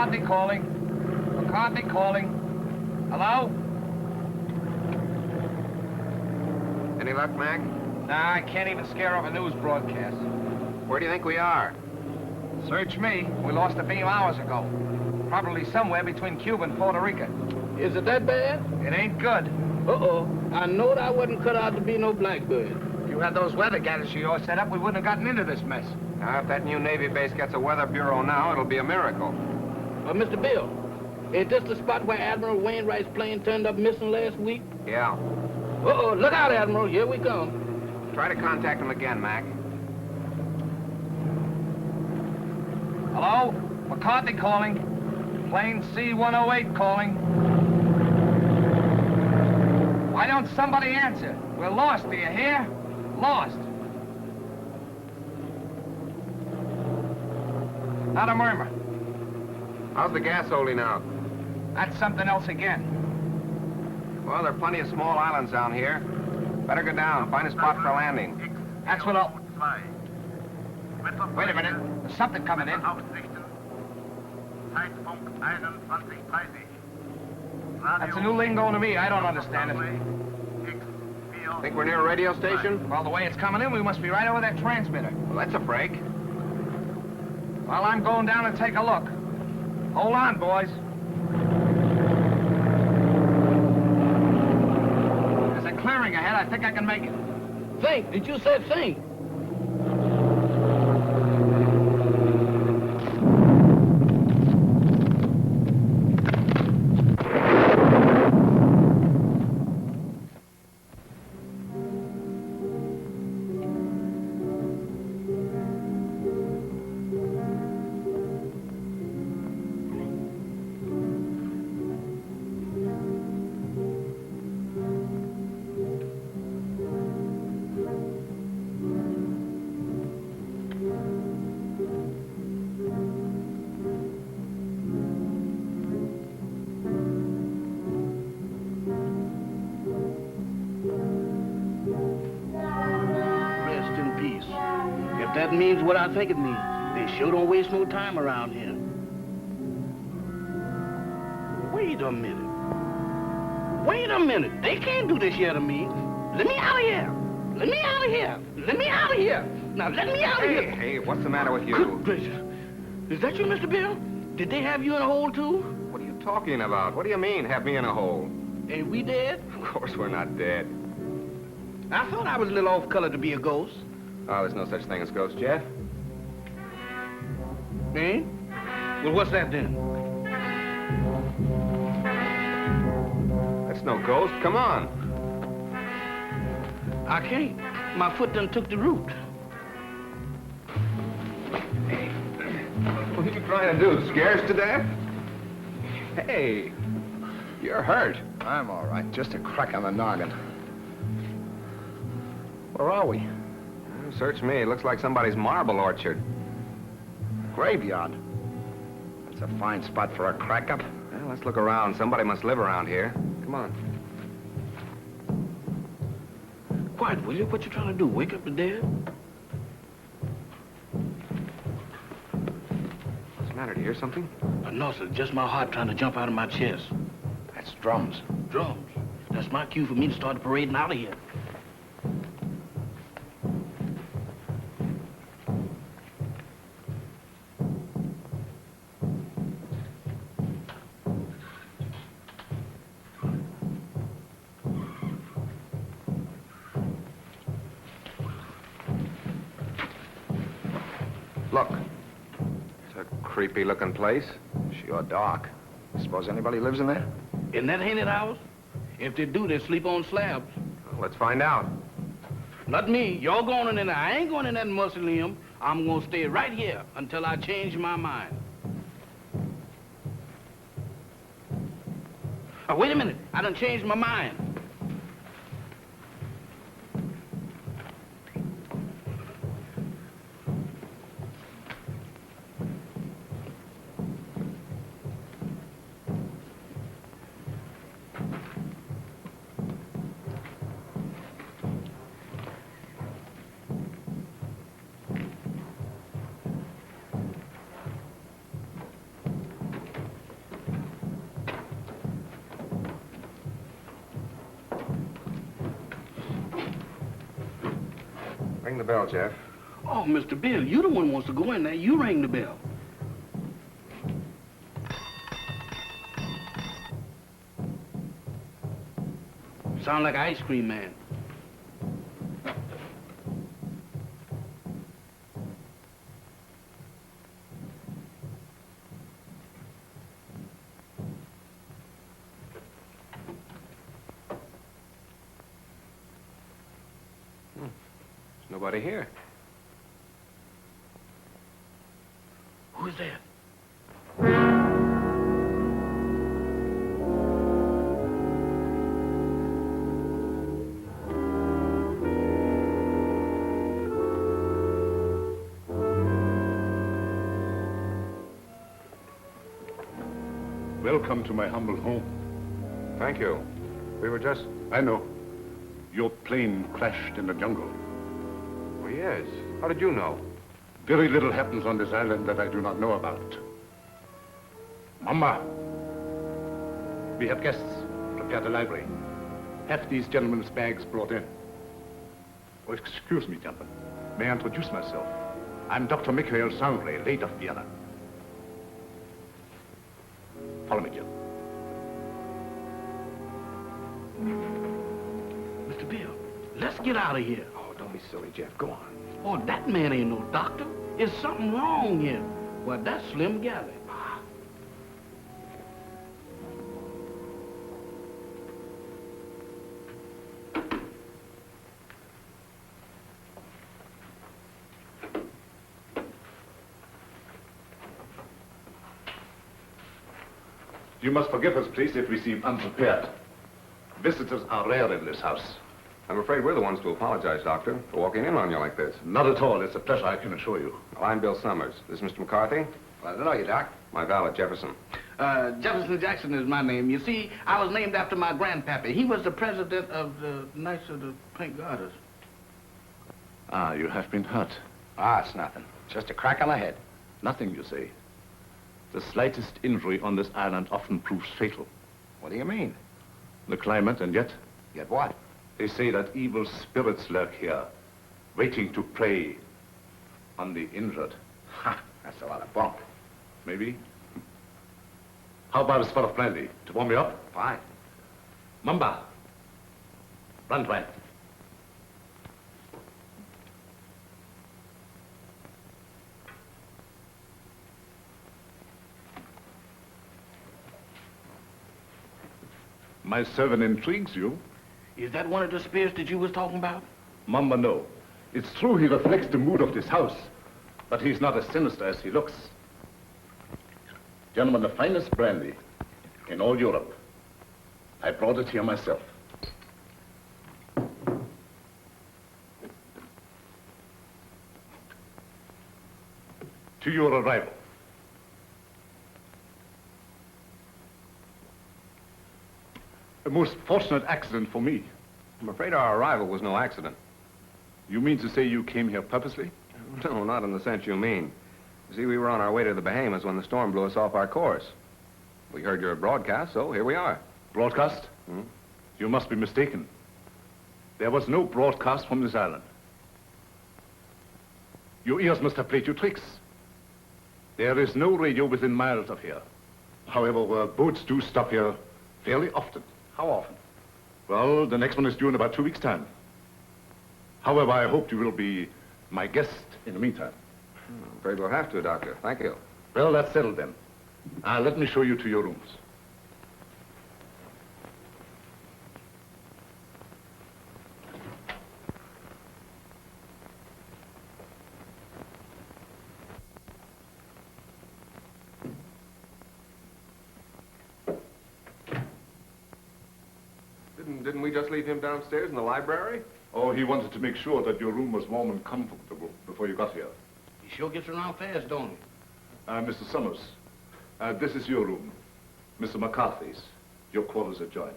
McCarthy calling. McCarthy calling. Hello? Any luck, Mac? Nah, I can't even scare off a news broadcast. Where do you think we are? Search me. We lost a beam hours ago. Probably somewhere between Cuba and Puerto Rico. Is it that bad? It ain't good. Uh-oh. I knowed I wasn't cut out to be no blackbird. If you had those weather gadgets of yours set up, we wouldn't have gotten into this mess. Now, if that new Navy base gets a weather bureau now, it'll be a miracle. Mr. Bill, is this the spot where Admiral Wainwright's plane turned up missing last week? Yeah. Uh-oh. Look out, Admiral. Here we come. Try to contact him again, Mac. Hello? McCarthy calling. Plane C-108 calling. Why don't somebody answer? We're lost, do you hear? Lost. Not a murmur. How's the gas holding out? That's something else again. Well, there are plenty of small islands down here. Better go down, find a spot for landing. That's what I'll... Wait a minute. There's something coming in. That's a new lingo to me. I don't understand it. Think we're near a radio station? Well, the way it's coming in, we must be right over that transmitter. Well, that's a break. Well, I'm going down and take a look. Hold on, boys. There's a clearing ahead. I think I can make it. Think. Did you say think? That means what I think it means. They sure don't waste no time around here. Wait a minute. Wait a minute. They can't do this here to me. Let me out of here. Let me out of here. Let me out of here. Now, let me out of here. Hey, what's the matter with you? Good gracious. Is that you, Mr. Bill? Did they have you in a hole, too? What are you talking about? What do you mean, have me in a hole? Ain't we dead? Of course we're not dead. I thought I was a little off color to be a ghost. Oh, there's no such thing as ghosts, Jeff. Eh? Well, what's that then? That's no ghost. Come on. I can't. My foot done took the root. Hey, what are you trying to do? Scare us to death? Hey, you're hurt. I'm all right. Just a crack on the noggin. Where are we? Search me. It looks like somebody's marble orchard. Graveyard. That's a fine spot for a crack-up. Well, let's look around. Somebody must live around here. Come on. Quiet, will you? What you trying to do? Wake up the dead? What's the matter? Do you hear something? No, sir. Just my heart trying to jump out of my chest. That's drums. Drums. That's my cue for me to start the parading out of here. Look. It's a creepy-looking place. Sure dark. Suppose anybody lives in there? Isn't that haunted house? If they do, they sleep on slabs. Well, let's find out. Not me. You're going in there. I ain't going in that mausoleum. I'm going to stay right here until I change my mind. Oh, wait a minute. I done changed my mind. bell, Jeff. Oh, Mr. Bill, you the one who wants to go in there. You ring the bell. Sound like an ice cream man. There's nobody here. Who's that? Welcome to my humble home. Thank you. We were just... I know. Your plane crashed in the jungle. Oh, yes. How did you know? Very little happens on this island that I do not know about. Mama, we have guests. Prepare the library. Have these gentlemen's bags brought in. Oh, excuse me, gentlemen. May I introduce myself? I'm Dr. Michael Sangre, late of Vienna. Follow me, Jill. Mr. Bill, let's get out of here. Oh, don't be silly, Jeff. Go on. Oh, that man ain't no doctor. There's something wrong here. Well, that's Slim Galley. You must forgive us, please, if we seem unprepared. Visitors are rare in this house. I'm afraid we're the ones to apologize, Doctor, for walking in on you like this. Not at all. It's a pleasure, I can assure you. Well, I'm Bill Summers. This is Mr. McCarthy. Glad to know you, Doc. My valet, Jefferson. Jefferson Jackson is my name. You see, I was named after my grandpappy. He was the president of the Knights of the Pink Garters. Ah, you have been hurt. Ah, it's nothing. Just a crack on the head. Nothing, you say. The slightest injury on this island often proves fatal. What do you mean? The climate, and yet, Get what? they say that evil spirits lurk here, waiting to prey on the injured. Ha! That's a lot of bunk. Maybe? How about a spot of brandy to warm you up? Fine. Mamba, Brandwein. My servant intrigues you. Is that one of the spirits that you was talking about? Mamba, no. It's true he reflects the mood of this house, but he's not as sinister as he looks. Gentlemen, the finest brandy in all Europe. I brought it here myself. To your arrival. A most fortunate accident for me. I'm afraid our arrival was no accident. You mean to say you came here purposely? No, not in the sense you mean. You see, we were on our way to the Bahamas when the storm blew us off our course. We heard your broadcast, so here we are. Broadcast? Hmm? You must be mistaken. There was no broadcast from this island. Your ears must have played you tricks. There is no radio within miles of here. However, boats do stop here fairly often. How often? Well, the next one is due in about 2 weeks' time. However, I hope you will be my guest in the meantime. I'm afraid we'll have to, Doctor. Thank you. Well, that's settled then. Let me show you to your rooms. Didn't we just leave him downstairs in the library? Oh, he wanted to make sure that your room was warm and comfortable before you got here. He sure gets around fast, don't he? Mr. Summers, this is your room. Mr. McCarthy's. Your quarters adjoin.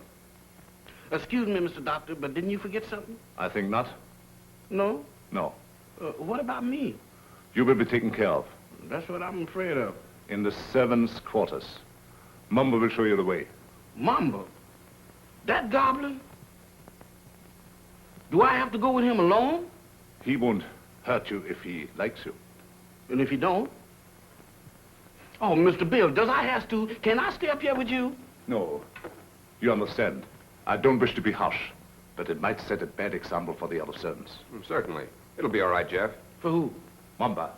Excuse me, Mr. Doctor, but didn't you forget something? I think not. No? No. What about me? You will be taken care of. That's what I'm afraid of. In the servants' quarters. Mumba will show you the way. Mamba? That goblin? Do I have to go with him alone? He won't hurt you if he likes you. And if he don't? Oh, Mr. Bill, does I have to? Can I stay up here with you? No. You understand. I don't wish to be harsh, but it might set a bad example for the other servants. Certainly. It'll be all right, Jeff. For who? Mamba.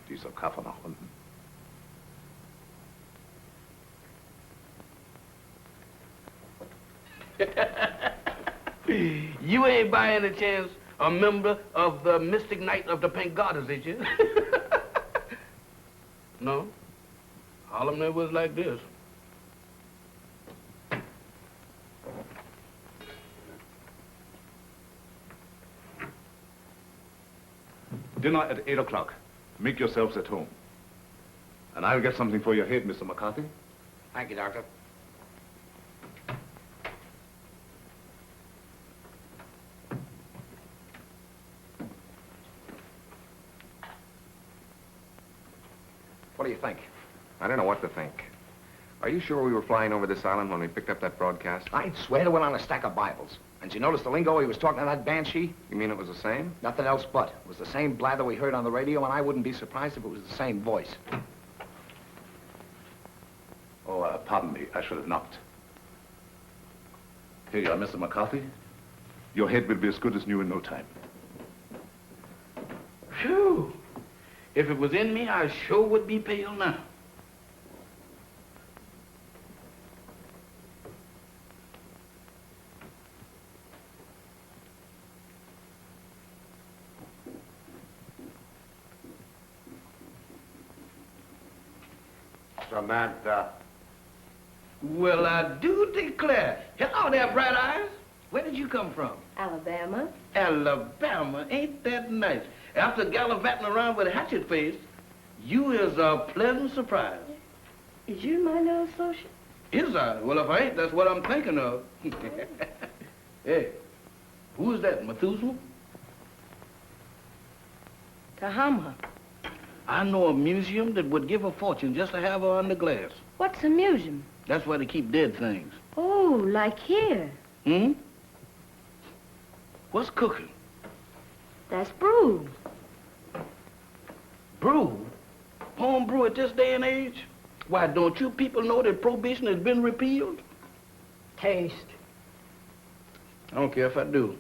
Dieser Kaffer nach unten. You ain't by any chance a member of the Mystic Knight of the Pink Goddess, is you? No? All of them never was like this. Dinner at 8 o'clock. Make yourselves at home. And I'll get something for your head, Mr. McCarthy. Thank you, Doctor. What do you think? I don't know what to think. Are you sure we were flying over this island when we picked up that broadcast? I'd swear to it on a stack of Bibles. And you notice the lingo he was talking to that banshee? You mean it was the same? Nothing else but. It was the same blather we heard on the radio, and I wouldn't be surprised if it was the same voice. Oh, pardon me. I should have knocked. Here you are, Mr. McCarthy. Your head will be as good as new in no time. Phew. If it was in me, I sure would be pale now. Samantha. Well, I do declare. Hello there, Bright Eyes. Where did you come from? Alabama. Alabama. Ain't that nice? After gallivanting around with a hatchet face, you is a pleasant surprise. Is you my new associate? Is I? Well, if I ain't, that's what I'm thinking of. Hey, who is that, Methuselah? Tahama. I know a museum that would give a fortune just to have her under glass. What's a museum? That's where they keep dead things. Oh, like here. Hmm? What's cooking? That's brew. Brew? Home brew at this day and age? Why, don't you people know that prohibition has been repealed? Taste. I don't care if I do.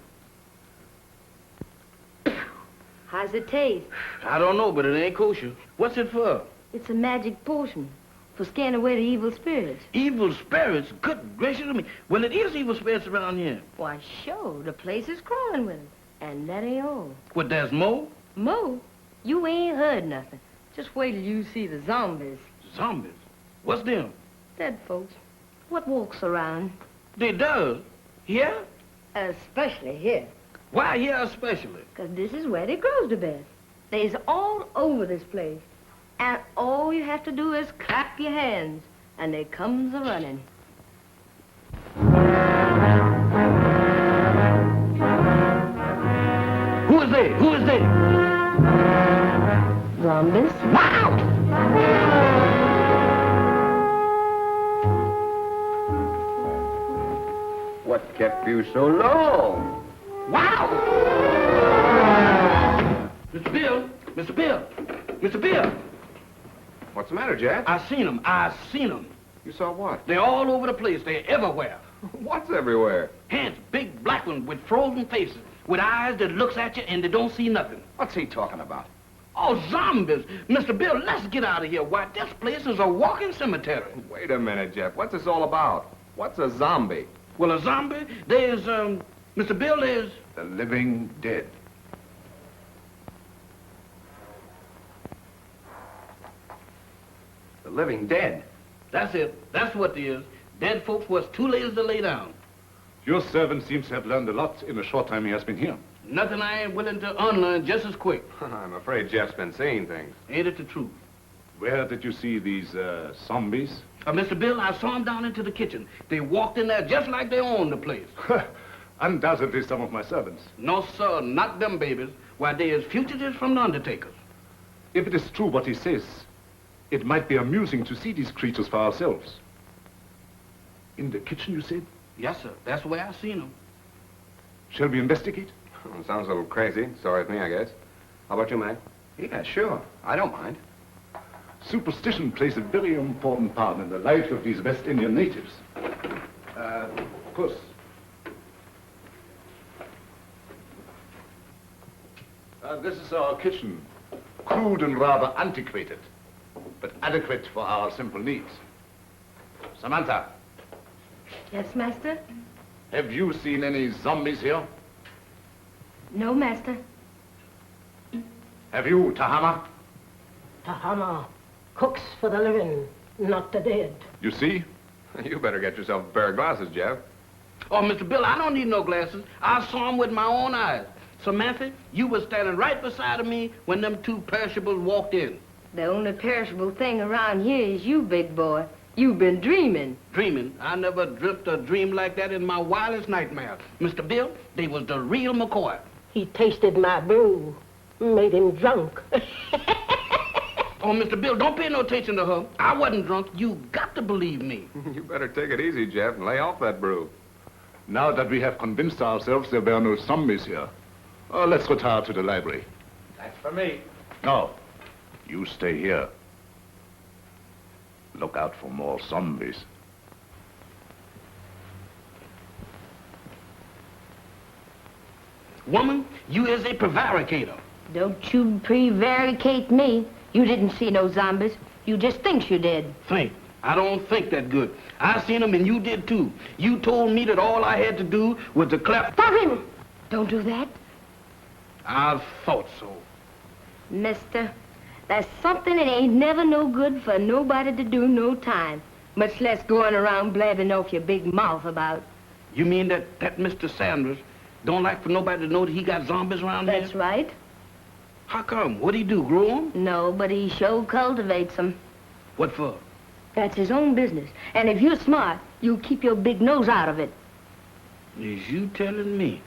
How's it taste? I don't know, but it ain't kosher. What's it for? It's a magic potion for scaring away the evil spirits. Evil spirits? Good gracious of me. Well, it is evil spirits around here. Why, sure, the place is crawling with them. And that ain't all. What, there's more? Mo, you ain't heard nothing. Just wait till you see the zombies. Zombies? What's them? Dead folks. What walks around? They does? Here? Especially here. Why here especially? 'Cause this is where they grows the best. They's all over this place. And all you have to do is clap your hands, and they comes a-running. Who is they? Who is they? Zombies? Wow! What kept you so long? Wow! Mr. Bill! Mr. Bill! Mr. Bill! What's the matter, Jeff? I seen them. I seen them. You saw what? They're all over the place. They're everywhere. What's everywhere? Hands, big black ones with frozen faces, with eyes that looks at you and they don't see nothing. What's he talking about? Oh, zombies! Mr. Bill, let's get out of here. Why, this place is a walking cemetery. Wait a minute, Jeff. What's this all about? What's a zombie? Well, a zombie, there's, Mr. Bill, there's... The living dead. The living dead. That's it. That's what it is. Dead folks was too lazy to lay down. Your servant seems to have learned a lot in the short time he has been here. Nothing I ain't willing to unlearn just as quick. I'm afraid Jeff's been seeing things. Ain't it the truth? Where did you see these, zombies? Mr. Bill, I saw them down into the kitchen. They walked in there just like they owned the place. Undoubtedly some of my servants. No, sir, not them babies. Why, they is fugitives from the undertakers. If it is true what he says, it might be amusing to see these creatures for ourselves. In the kitchen, you said? Yes, sir. That's the way I seen him. Shall we investigate? Well, sounds a little crazy. Sorry with me, I guess. How about you, Mac? Yeah, sure. I don't mind. Superstition plays a very important part in the life of these West Indian natives. Puss. This is our kitchen. Crude and rather antiquated, but adequate for our simple needs. Samantha, Yes, master? have you seen any zombies here? No, master. Have you, Tahama? Tahama cooks for the living, not the dead. You see? You better get yourself a pair of glasses, Jeff. Oh, Mr. Bill, I don't need no glasses. I saw him with my own eyes. Samantha, you was standing right beside of me when them two perishables walked in. The only perishable thing around here is you, big boy. You've been dreaming. Dreaming? I never dreamt a dream like that in my wildest nightmare. Mr. Bill, they was the real McCoy. He tasted my brew, made him drunk. Oh, Mr. Bill, don't pay no attention to her. I wasn't drunk. You got to believe me. You better take it easy, Jeff, and lay off that brew. Now that we have convinced ourselves there were no zombies here, let's retire to the library. That's for me. No, you stay here. Look out for more zombies. Woman, you is a prevaricator. Don't you prevaricate me. You didn't see no zombies. You just think you did. Think. I don't think that good. I seen them and you did too. You told me that all I had to do was to clap. Stop him! Don't do that. I thought so. Mister, there's something that ain't never no good for nobody to do no time, much less going around blabbing off your big mouth about. You mean that Mr. Sanders don't like for nobody to know that he got zombies around That's here? right. How come? What'd he do, grow them? No, but he sure cultivates them. What for? That's his own business. And if you're smart, you'll keep your big nose out of it. Is you telling me?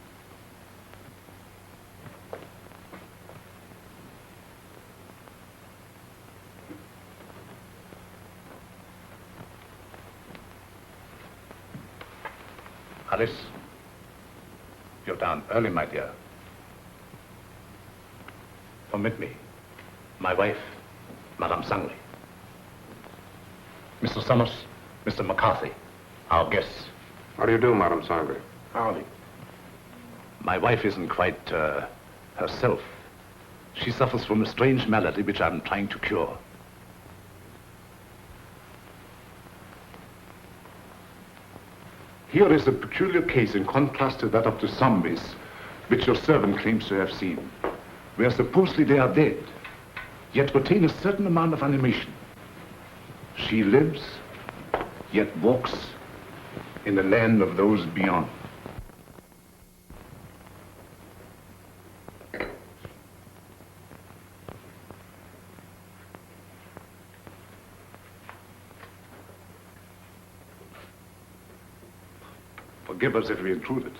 Alice, you're down early, my dear. Permit me. My wife, Madame Sangley. Mr. Summers, Mr. McCarthy, our guests. How do you do, Madame Sangley? Howdy. My wife isn't quite herself. She suffers from a strange malady which I'm trying to cure. Here is a peculiar case in contrast to that of the zombies, which your servant claims to have seen, where supposedly they are dead, yet retain a certain amount of animation. She lives, yet walks in the land of those beyond. Forgive us if we intruded.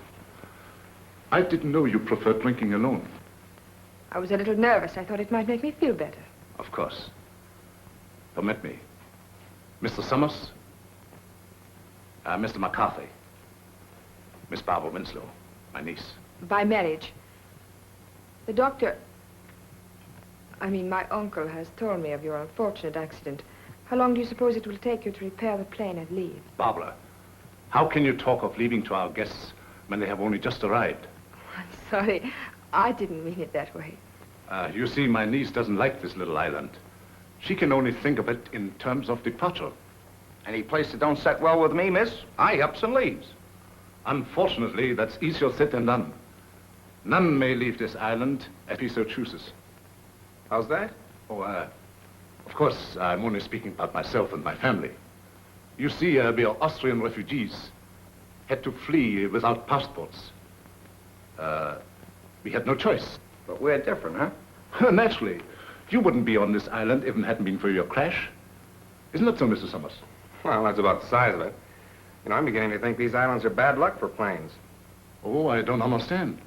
I didn't know you preferred drinking alone. I was a little nervous. I thought it might make me feel better. Of course. Permit me. Mr. Summers, Mr. McCarthy, Miss Barbara Winslow, my niece. By marriage. The doctor... my uncle has told me of your unfortunate accident. How long do you suppose it will take you to repair the plane and leave? Barbara, how can you talk of leaving to our guests when they have only just arrived? I'm sorry. I didn't mean it that way. You see, my niece doesn't like this little island. She can only think of it in terms of departure. Any place that don't set well with me, miss, I ups and leaves. Unfortunately, that's easier said than done. None may leave this island if he so chooses. How's that? Oh, of course, I'm only speaking about myself and my family. You see, we are Austrian refugees, had to flee without passports. We had no choice. But we're different, huh? Naturally. You wouldn't be on this island if it hadn't been for your crash. Isn't that so, Mr. Summers? Well, that's about the size of it. You know, I'm beginning to think these islands are bad luck for planes. Oh, I don't understand.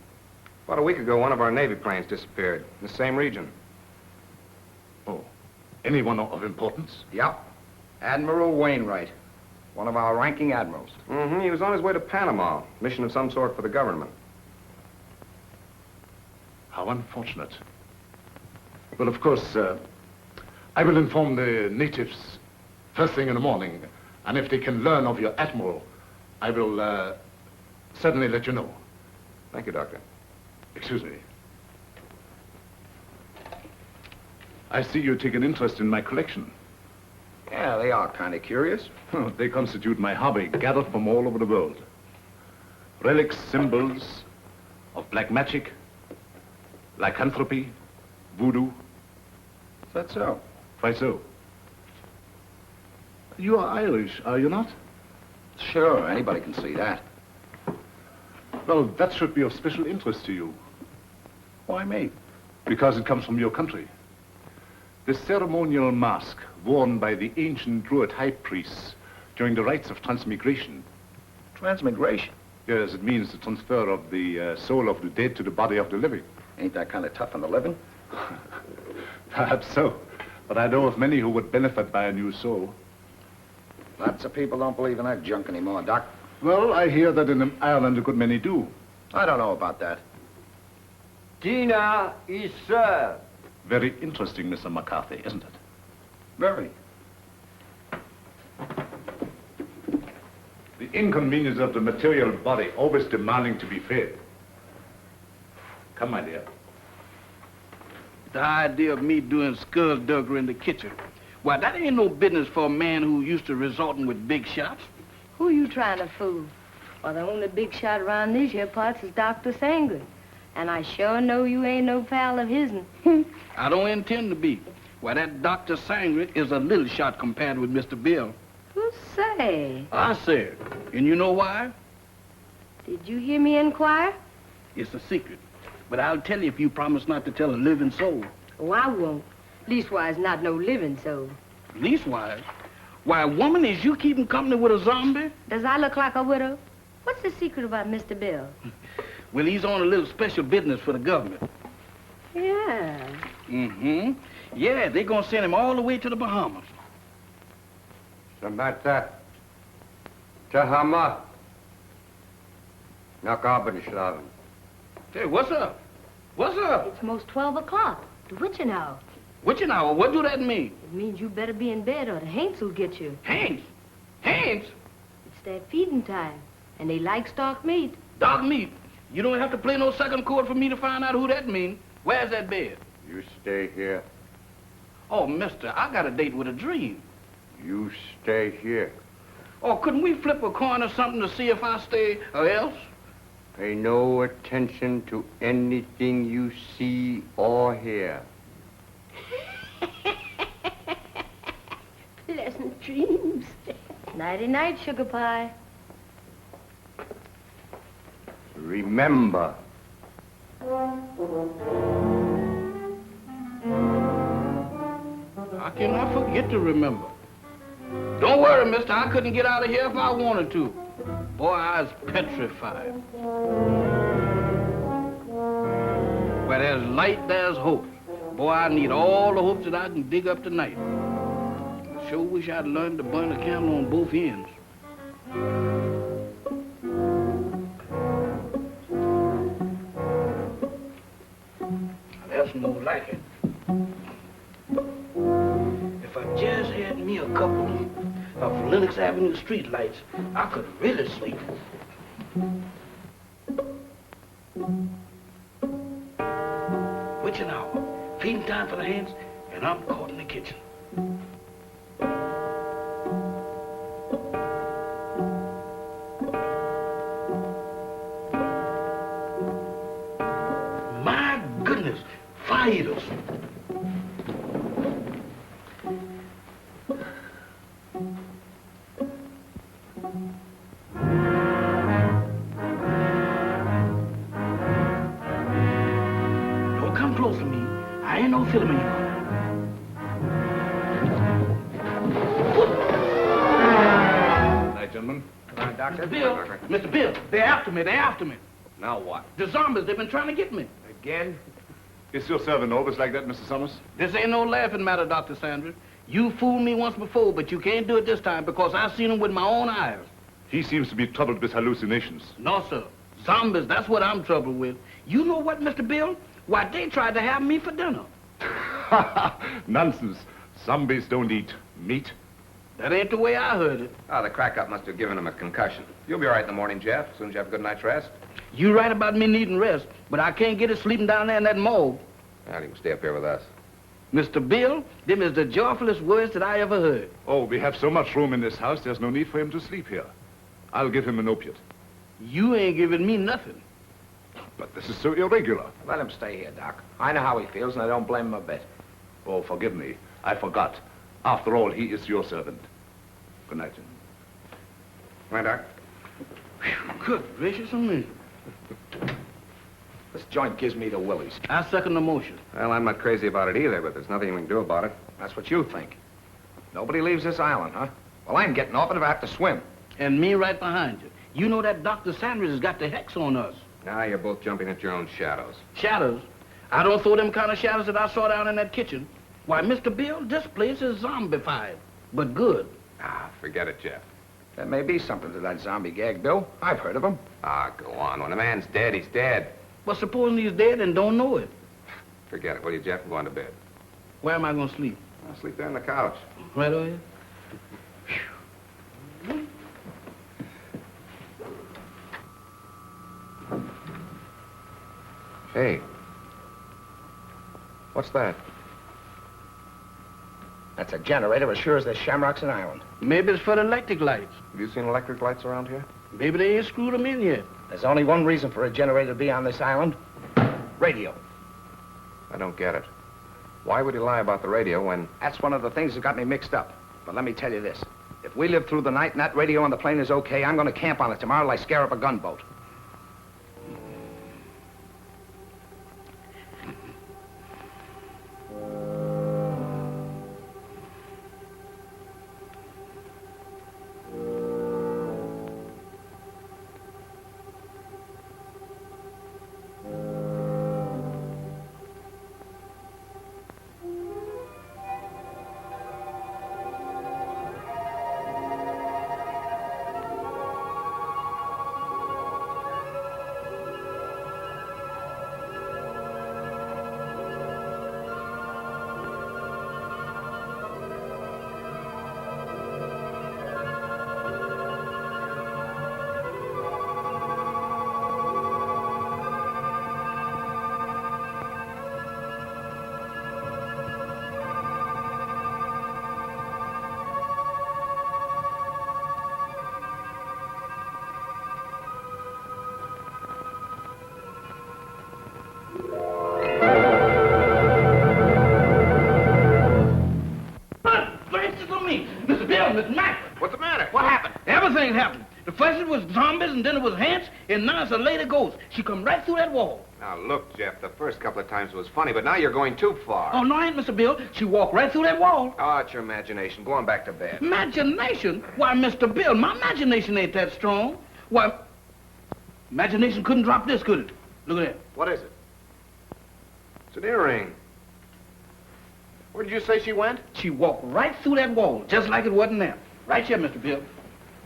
About a week ago, one of our Navy planes disappeared in the same region. Oh, anyone of importance? Yep. Admiral Wainwright. One of our ranking admirals. Mm-hmm. He was on his way to Panama. Mission of some sort for the government. How unfortunate. Well, of course, I will inform the natives first thing in the morning. And if they can learn of your admiral, I will certainly let you know. Thank you, Doctor. Excuse me. I see you take an interest in my collection. Yeah, they are kind of curious. They constitute my hobby, gathered from all over the world. Relics, symbols of black magic, lycanthropy, voodoo. Is that so? Why so? You are Irish, are you not? Sure, anybody can see that. Well, that should be of special interest to you. Why me? Because it comes from your country. The ceremonial mask worn by the ancient Druid high priests during the rites of transmigration. Transmigration? Yes, it means the transfer of the soul of the dead to the body of the living. Ain't that kind of tough on the living? Perhaps so. But I know of many who would benefit by a new soul. Lots of people don't believe in that junk anymore, Doc. Well, I hear that in Ireland a good many do. I don't know about that. Dinner is served. Very interesting, Mr. McCarthy, isn't it? Very. The inconvenience of the material body always demanding to be fed. Come, my dear. The idea of me doing skullduggery in the kitchen. Why, that ain't no business for a man who used to resorting with big shots. Who you trying to fool? Well, the only big shot around these here parts is Dr. Sangley. And I sure know you ain't no pal of his'n. I don't intend to be. Why, that Dr. Sangley is a little shot compared with Mr. Bill. Who say? I said. And you know why? Did you hear me inquire? It's a secret. But I'll tell you if you promise not to tell a living soul. Oh, I won't. Leastwise, not no living soul. Leastwise? Why, woman, is you keeping company with a zombie? Does I look like a widow? What's the secret about Mr. Bill? Well, he's on a little special business for the government. Yeah. Mm-hmm. Yeah, they're gonna send him all the way to the Bahamas. Samantha. Tahama. Nakabanislaven. Hey, what's up? What's up? It's most 12 o'clock. The witching hour. Witching hour? What do that mean? It means you better be in bed or the Haints will get you. Haints? Haints? It's their feeding time, and they like stock meat. Dog meat. You don't have to play no second chord for me to find out who that means. Where's that bed? You stay here. Oh, mister, I got a date with a dream. You stay here. Oh, couldn't we flip a coin or something to see if I stay or else? Pay no attention to anything you see or hear. Pleasant dreams. Nighty-night, sugar pie. Remember. How can I forget to remember? Don't worry, mister. I couldn't get out of here if I wanted to. Boy, I was petrified. Where there's light, there's hope. Boy, I need all the hopes that I can dig up tonight. I sure wish I'd learned to burn a candle on both ends. That's more like it. If I just had me a couple of Lenox Avenue streetlights, I could really sleep. Witching hour, feeding time for the hands, and I'm caught in the kitchen. My goodness, fire eaters. Don't come close to me. I ain't no filming you. Night, gentlemen. Doctor? Bill, Mr. Bill, they're after me, they're after me. Now what? The zombies, they've been trying to get me. Again? Is your servant always like that, Mr. Summers? This ain't no laughing matter, Dr. Sanders. You fooled me once before, but you can't do it this time because I've seen him with my own eyes. He seems to be troubled with hallucinations. No, sir. Zombies, that's what I'm troubled with. You know what, Mr. Bill? Why, they tried to have me for dinner. Nonsense. Zombies don't eat meat. That ain't the way I heard it. Oh, the crack-up must have given him a concussion. You'll be all right in the morning, Jeff, as soon as you have a good night's rest. You right about me needing rest, but I can't get it sleeping down there in that morgue. Well, you can stay up here with us. Mr. Bill, them is the joyfulest words that I ever heard. Oh, we have so much room in this house, there's no need for him to sleep here. I'll give him an opiate. You ain't giving me nothing. But this is so irregular. Let him stay here, Doc. I know how he feels, and I don't blame him a bit. Oh, forgive me. I forgot. After all, he is your servant. Good night, gentlemen. Right, Doc? Good gracious of me. This joint gives me the willies. I second the motion. Well, I'm not crazy about it either, but there's nothing we can do about it. That's what you think. Nobody leaves this island, huh? Well, I'm getting off it if I have to swim. And me right behind you. You know that Dr. Sanders has got the hex on us. Now you're both jumping at your own shadows. Shadows? I don't throw them kind of shadows that I saw down in that kitchen. Why, Mr. Bill, this place is zombified, but good. Ah, forget it, Jeff. There may be something to that zombie gag, Bill. I've heard of them. Ah, go on. When a man's dead, he's dead. But supposing he's dead and don't know it. Forget it, will you, Jeff? I'm going to bed. Where am I going to sleep? I'll sleep there on the couch. Right over here? Hey. What's that? That's a generator as sure as there's shamrocks in Ireland. Maybe it's for the electric lights. Have you seen electric lights around here? Maybe they ain't screwed them in yet. There's only one reason for a generator to be on this island. Radio. I don't get it. Why would he lie about the radio when... That's one of the things that got me mixed up. But let me tell you this. If we live through the night and that radio on the plane is okay, I'm going to camp on it tomorrow like scare up a gunboat. What's the matter? What happened? Everything happened. The first it was zombies, and then it was ants, and now it's a lady ghost. She come right through that wall. Now, look, Jeff, the first couple of times it was funny, but now you're going too far. Oh, no, I ain't, Mr. Bill. She walked right through that wall. Oh, it's your imagination. Go on back to bed. Imagination? Why, Mr. Bill, my imagination ain't that strong. Why, imagination couldn't drop this, could it? Look at that. What is it? It's an earring. Where did you say she went? She walked right through that wall, just like it wasn't there. Right here, Mr. Bill.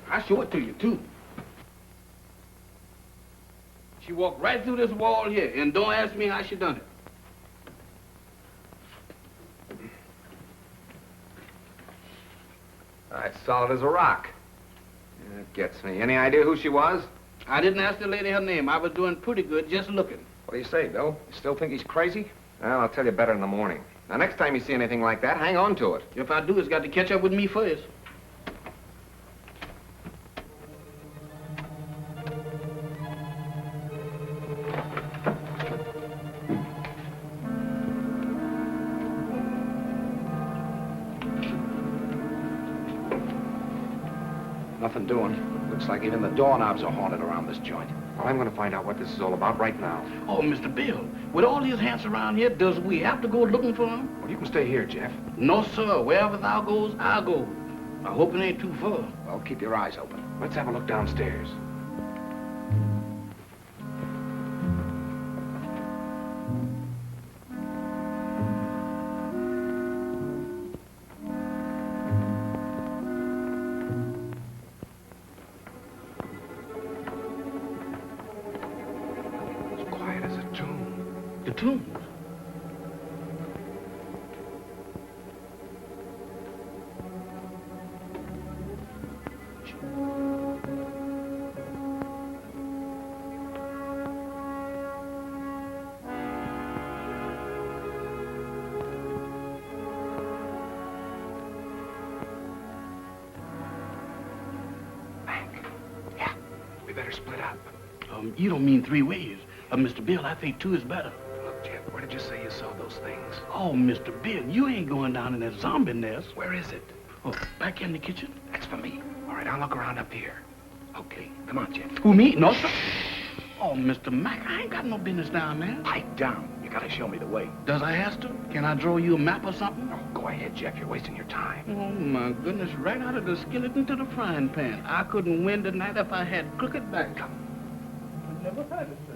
I'll show it to you, too. She walked right through this wall here, and don't ask me how she done it. It's solid as a rock. It gets me. Any idea who she was? I didn't ask the lady her name. I was doing pretty good just looking. What do you say, Bill? You still think he's crazy? Well, I'll tell you better in the morning. Now, next time you see anything like that, hang on to it. If I do, it's got to catch up with me first. Nothing doing. Looks like even the doorknobs are haunted around this joint. Well, I'm going to find out what this is all about right now. Oh, Mr. Bill, with all these ants around here, does we have to go looking for them? Well, you can stay here, Jeff. No, sir. Wherever thou goes, I'll go. I hope it ain't too far. Well, keep your eyes open. Let's have a look downstairs. The tombs. Better split up. You don't mean 3 ways. Mr. Bill, I think 2 is better. Look, Jeff, where did you say you saw those things? Oh, Mr. Bill, you ain't going down in that zombie nest. Where is it? Oh, back in the kitchen? That's for me. All right, I'll look around up here. Okay, come on, Jeff. Who, me? No, sir. Oh, Mr. Mac, I ain't got no business down there. Pipe down. You gotta show me the way. Does I have to? Can I draw you a map or something? Oh, go ahead, Jeff. You're wasting your time. Oh, my goodness, right out of the skillet into the frying pan. I couldn't win tonight if I had crooked back. Come. I never had it, sir.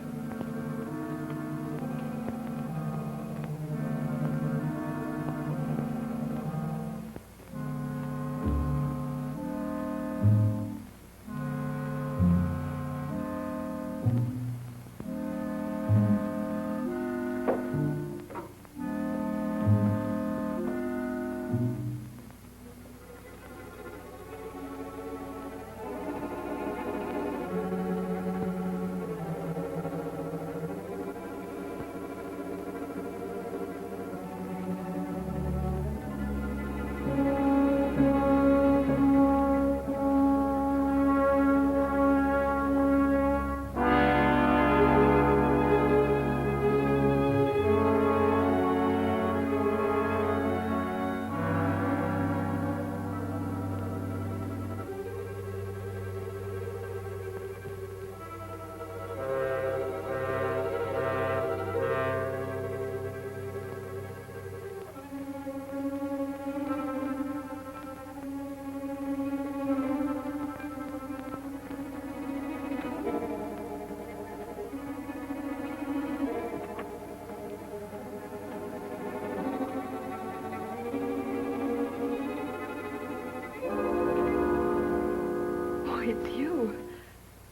It's you.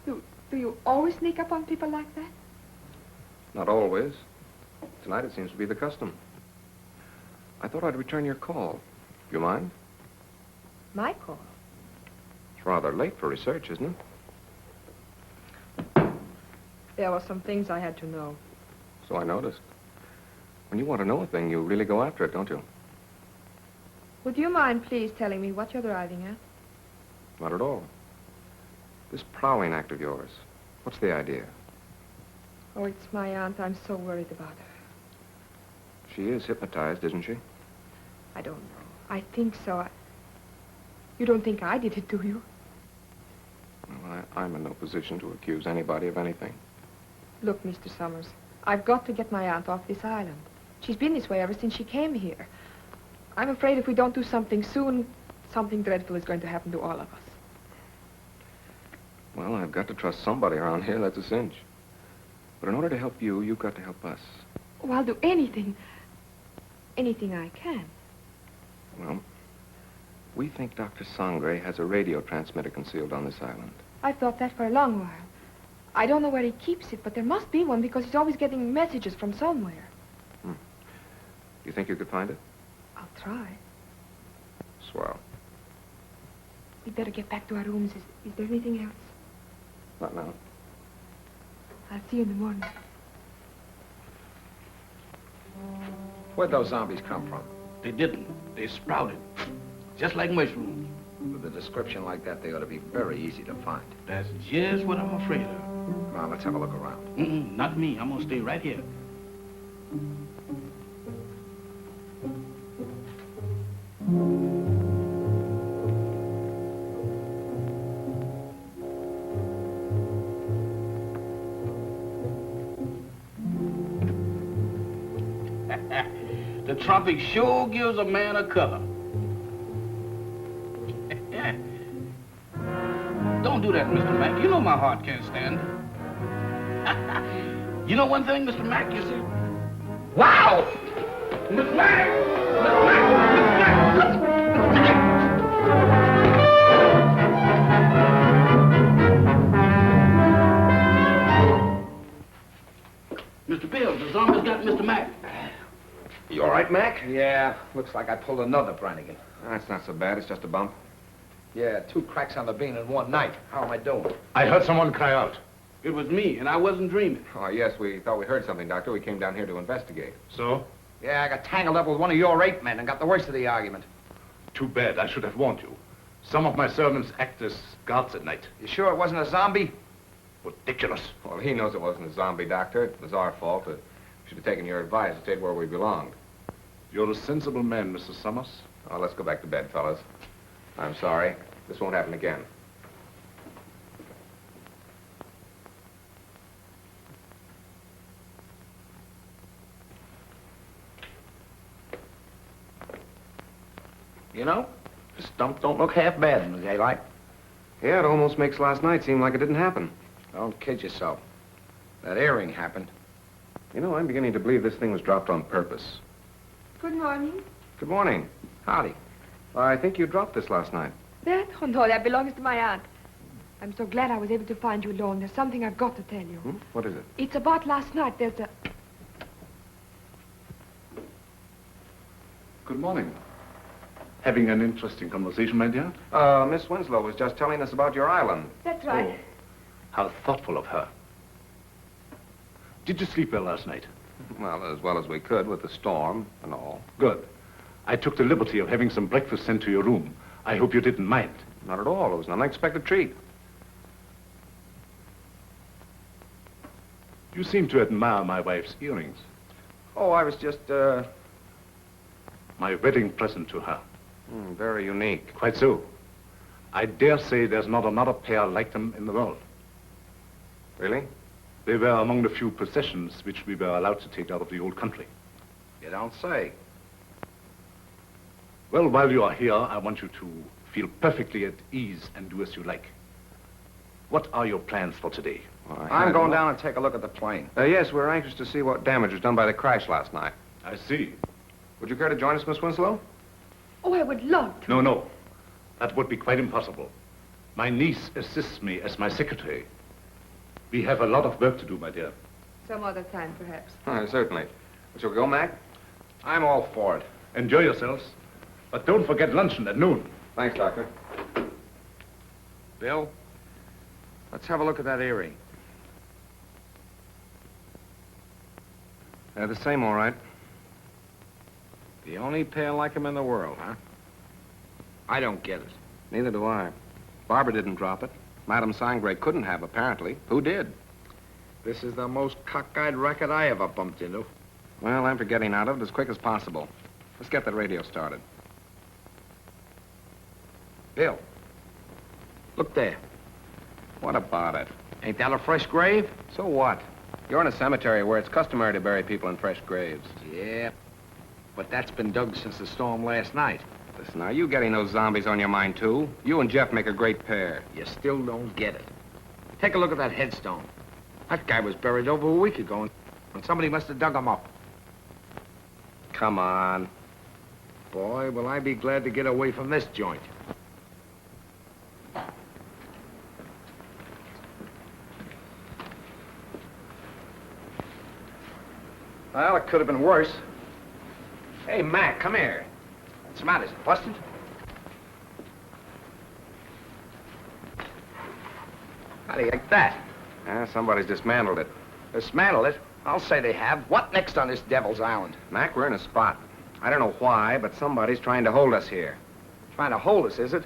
Do you always sneak up on people like that? Not always. Tonight it seems to be the custom. I thought I'd return your call. Do you mind? My call? It's rather late for research, isn't it? There were some things I had to know. So I noticed. When you want to know a thing, you really go after it, don't you? Would you mind please telling me what you're driving at? Not at all. This prowling act of yours, what's the idea? Oh, it's my aunt. I'm so worried about her. She is hypnotized, isn't she? I don't know. I think so. You don't think I did it, do you? Well, I'm in no position to accuse anybody of anything. Look, Mr. Summers, I've got to get my aunt off this island. She's been this way ever since she came here. I'm afraid if we don't do something soon, something dreadful is going to happen to all of us. Well, I've got to trust somebody around here, that's a cinch. But in order to help you, you've got to help us. Oh, I'll do anything. Anything I can. Well, we think Dr. Sangre has a radio transmitter concealed on this island. I've thought that for a long while. I don't know where he keeps it, but there must be one because he's always getting messages from somewhere. You think you could find it? I'll try. Swell. We'd better get back to our rooms. Is there anything else? Not now. I'll see you in the morning. Where'd those zombies come from? They didn't. They sprouted. Just like mushrooms. With a description like that, they ought to be very easy to find. That's just what I'm afraid of. Come on, let's have a look around. Not me. I'm gonna stay right here. The tropic sure gives a man a color. Don't do that, Mr. Mack. You know my heart can't stand it. You know one thing, Mr. Mack, you see? Wow! Mr. Mack! Mr. Mack! Mr. Mack! Mr. Bill, the zombies got Mr. Mack. You all right, Mac? Yeah, looks like I pulled another Brannigan. That's not so bad. It's just a bump. Yeah, 2 cracks on the bean in one night. How am I doing? I heard someone cry out. It was me, and I wasn't dreaming. Oh, yes, we thought we heard something, Doctor. We came down here to investigate. So? Yeah, I got tangled up with one of your 8 men and got the worst of the argument. Too bad. I should have warned you. Some of my servants act as guards at night. You sure it wasn't a zombie? Ridiculous. Well, he knows it wasn't a zombie, Doctor. It was our fault. We should have taken your advice and stayed where we belonged. You're a sensible man, Mr. Summers. Oh, let's go back to bed, fellas. I'm sorry. This won't happen again. You know, this stump don't look half bad in the daylight. Yeah, it almost makes last night seem like it didn't happen. Don't kid yourself. That earring happened. You know, I'm beginning to believe this thing was dropped on purpose. Good morning. Good morning. Howdy. I think you dropped this last night. That? Oh, no, that belongs to my aunt. I'm so glad I was able to find you alone. There's something I've got to tell you. What is it? It's about last night. There's a... Good morning. Having an interesting conversation, my dear? Miss Winslow was just telling us about your island. That's right. Oh, how thoughtful of her. Did you sleep well last night? Well as we could with the storm and all. Good. I took the liberty of having some breakfast sent to your room. I hope you didn't mind. Not at all. It was an unexpected treat. You seem to admire my wife's earrings. Oh, I was just, My wedding present to her. Very unique. Quite so. I dare say there's not another pair like them in the world. Really? They were among the few possessions which we were allowed to take out of the old country. you don't say. Well, while you are here, I want you to feel perfectly at ease and do as you like. What are your plans for today? I'm going down and take a look at the plane. Yes, we're anxious to see what damage was done by the crash last night. I see. Would you care to join us, Miss Winslow? Oh, I would love to. No. That would be quite impossible. My niece assists me as my secretary. We have a lot of work to do, my dear. Some other time, perhaps. Certainly. Shall we go, Mac? I'm all for it. Enjoy yourselves. But don't forget luncheon at noon. Thanks, Doctor. Bill, let's have a look at that earring. The same, all right. The only pair like him in the world, huh? I don't get it. Neither do I. Barbara didn't drop it. Madame Sangre couldn't have, apparently. Who did? This is the most cockeyed racket I ever bumped into. Well, I'm for getting out of it as quick as possible. Let's get that radio started. Bill, look there. What about it? Ain't that a fresh grave? So what? You're in a cemetery where it's customary to bury people in fresh graves. Yeah, but that's been dug since the storm last night. Listen, are you getting those zombies on your mind, too? You and Jeff make a great pair. You still don't get it. Take a look at that headstone. That guy was buried over a week ago, and somebody must have dug him up. Come on. Boy, will I be glad to get away from this joint. Well, it could have been worse. Hey, Mac, come here. What's the matter? Is it busted? How do you like that? Somebody's dismantled it. Dismantle it? I'll say they have. What next on this Devil's Island? Mac, we're in a spot. I don't know why, but somebody's trying to hold us here. Trying to hold us, is it?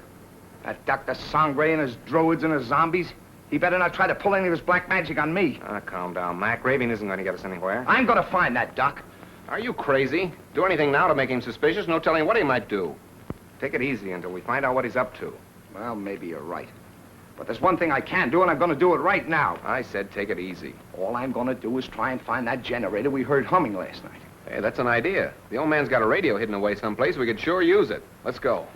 That Dr. Sangre and his druids and his zombies? He better not try to pull any of his black magic on me. Calm down, Mac. Raving isn't going to get us anywhere. I'm gonna find that Doc. Are you crazy? Do anything now to make him suspicious? No telling what he might do. Take it easy until we find out what he's up to. Well, maybe you're right. But there's one thing I can do, and I'm gonna do it right now. I said take it easy. All I'm gonna do is try and find that generator we heard humming last night. Hey, that's an idea. The old man's got a radio hidden away someplace. We could sure use it. Let's go.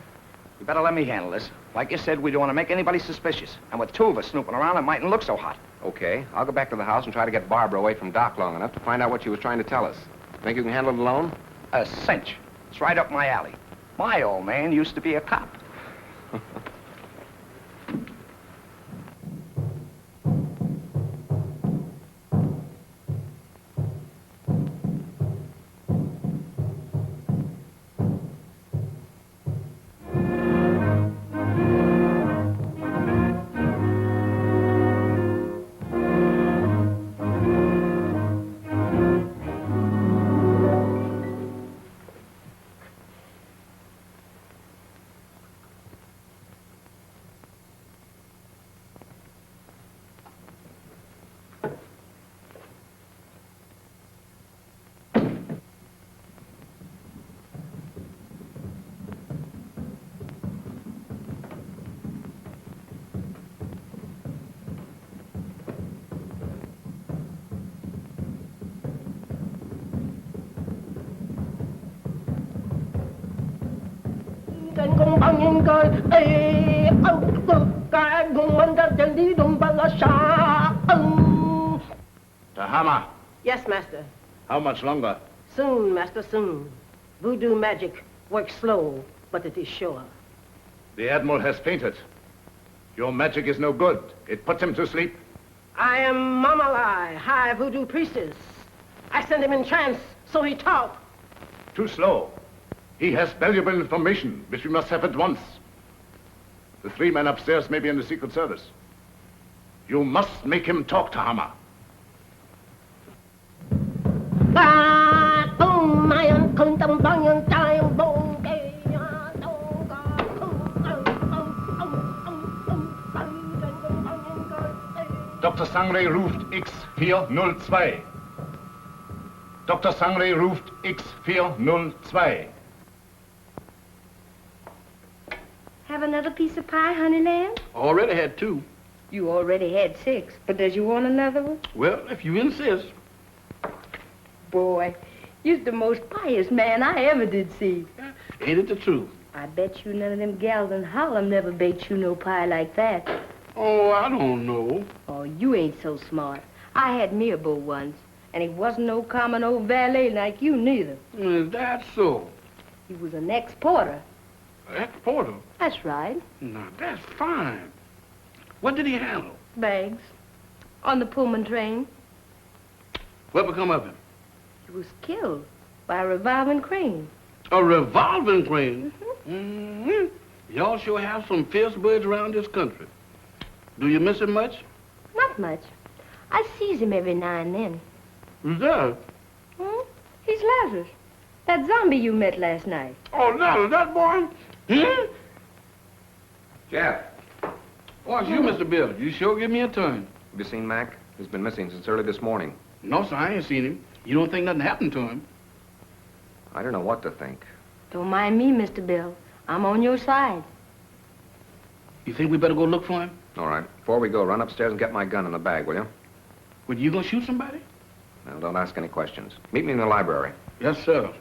You better let me handle this. Like you said, we don't want to make anybody suspicious. And with 2 of us snooping around, it mightn't look so hot. Okay. I'll go back to the house and try to get Barbara away from Doc long enough to find out what she was trying to tell us. Think you can handle it alone? A cinch. It's right up my alley. My old man used to be a cop. Tahama, Yes, master. how much longer? Soon, master, soon. Voodoo magic works slow, but it is sure. The Admiral has fainted. Your magic is no good. It puts him to sleep. I am Mamalai, high voodoo priestess. I sent him in trance, so he talk. Too slow. He has valuable information, which we must have at once. The 3 men upstairs may be in the Secret Service. You must make him talk, Tahama. Dr. Sangre ruft X402. Dr. Sangre ruft X402. Have another piece of pie, honey lamb? Already had 2. You already had 6, but does you want another one? Well, if you insist. Boy, you're the most pious man I ever did see. Ain't it the truth? I bet you none of them gals in Harlem never baked you no pie like that. Oh, I don't know. Oh, you ain't so smart. I had me a beau once, and he wasn't no common old valet like you neither. Is that so? He was an ex-porter. Ex-porter? That's right. Now, that's fine. What did he handle? Bags. On the Pullman train. What become of him? He was killed by a revolving crane. A revolving crane? Mm-hmm. Y'all sure have some fierce birds around this country. Do you miss him much? Not much. I sees him every now and then. Who's that? He's Lazarus. That zombie you met last night. Oh, Lazarus, that boy? Jeff, Oh, it's you, Mr. Bill. You sure give me a turn. have you seen Mac? He's been missing since early this morning. No, sir, I ain't seen him. You don't think nothing happened to him? I don't know what to think. Don't mind me, Mr. Bill. I'm on your side. You think we better go look for him? All right. Before we go, run upstairs and get my gun in the bag, will you? Well, you gonna shoot somebody? Now, don't ask any questions. Meet me in the library. Yes, sir.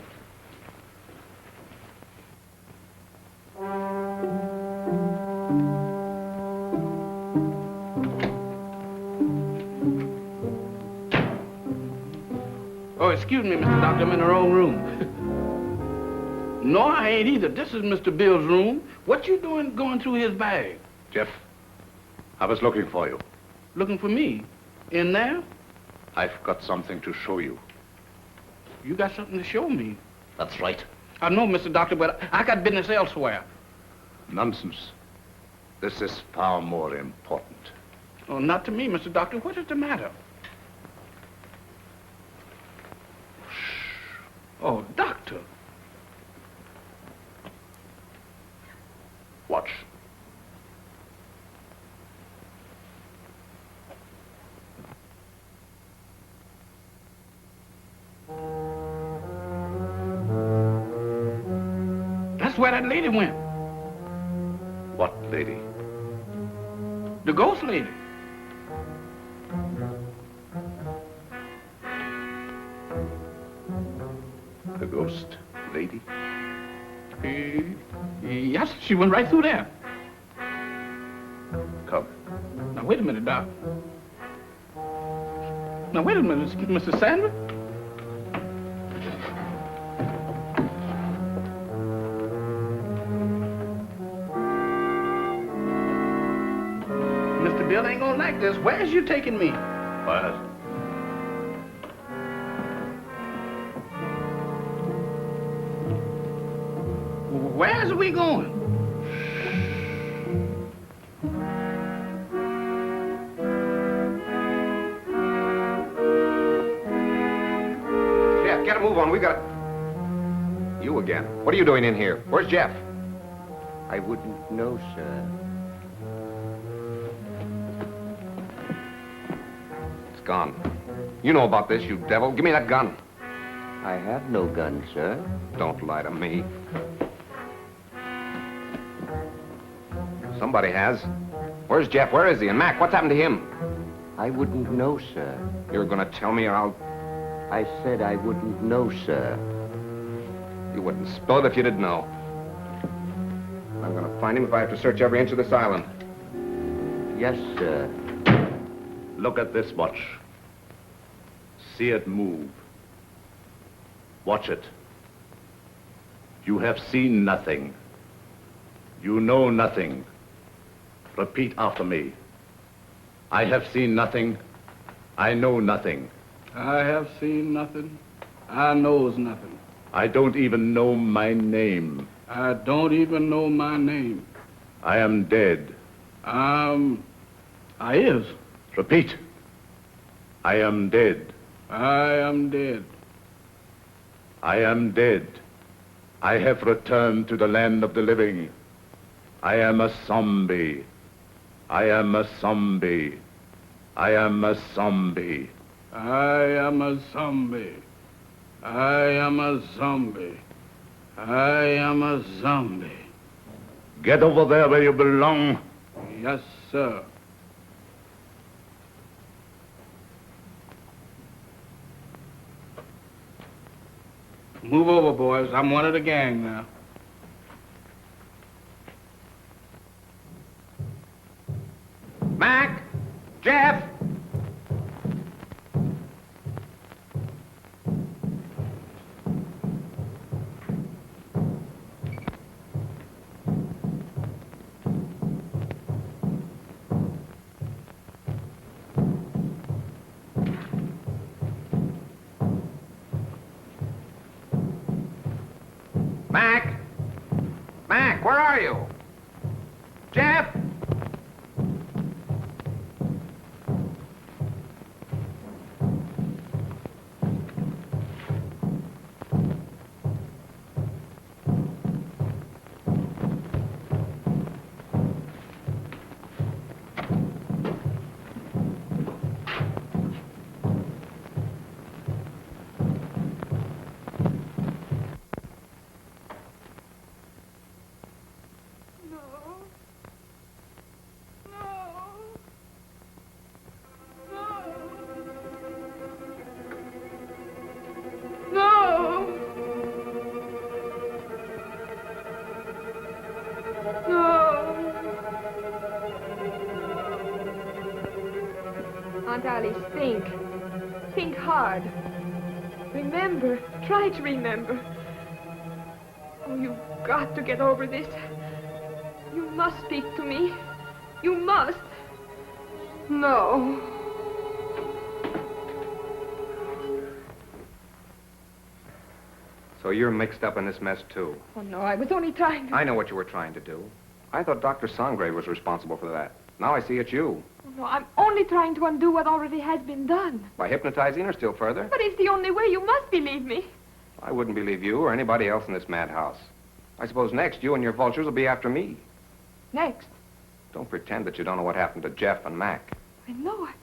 Oh, excuse me, Mr. Doctor, I'm in the wrong room. No, I ain't either. This is Mr. Bill's room. What you doing going through his bag? Jeff, I was looking for you. Looking for me? In there? I've got something to show you. You got something to show me. That's right. I know, Mr. Doctor, but I got business elsewhere. Nonsense. This is far more important. Oh, not to me, Mr. Doctor. What is the matter? Oh, Doctor. Watch. That's where that lady went. What lady? The ghost lady. The ghost lady? Yes, she went right through there. Come. Now, wait a minute, Doc. Now, wait a minute, Mr. Sandra. Mr. Bill ain't gonna like this. Where's you taking me? What? Where's we going? Jeff, get a move on. We got... You again. What are you doing in here? Where's Jeff? I wouldn't know, sir. It's gone. You know about this, you devil. Give me that gun. I have no gun, sir. Don't lie to me. Somebody has. Where's Jeff? Where is he? And Mac, what's happened to him? I wouldn't know, sir. You're gonna tell me or I'll... I said I wouldn't know, sir. You wouldn't spill it if you didn't know. I'm going to find him if I have to search every inch of this island. Yes, sir. Look at this watch. See it move. Watch it. You have seen nothing. You know nothing. Repeat after me. I have seen nothing. I know nothing. I have seen nothing. I knows nothing. I don't even know my name. I don't even know my name. I am dead. I is. Repeat. I am dead. I am dead. I am dead. I have returned to the land of the living. I am a zombie. I am a zombie. I am a zombie. I am a zombie. I am a zombie. I am a zombie. Get over there where you belong. Yes, sir. Move over, boys. I'm one of the gang now. Mac! Jeff! Mac! Mac, where are you? Jeff! Aunt Alice, think. Think hard. Remember. Try to remember. Oh, you've got to get over this. You must speak to me. You must. No. So you're mixed up in this mess, too. Oh, no, I was only trying to... I know what you were trying to do. I thought Dr. Sangre was responsible for that. Now I see it's you. Oh, no, I'm only trying to undo what already has been done. By hypnotizing her still further? But it's the only way. You must believe me. I wouldn't believe you or anybody else in this madhouse. I suppose next you and your vultures will be after me. Next. Don't pretend that you don't know what happened to Jeff and Mac. I know it.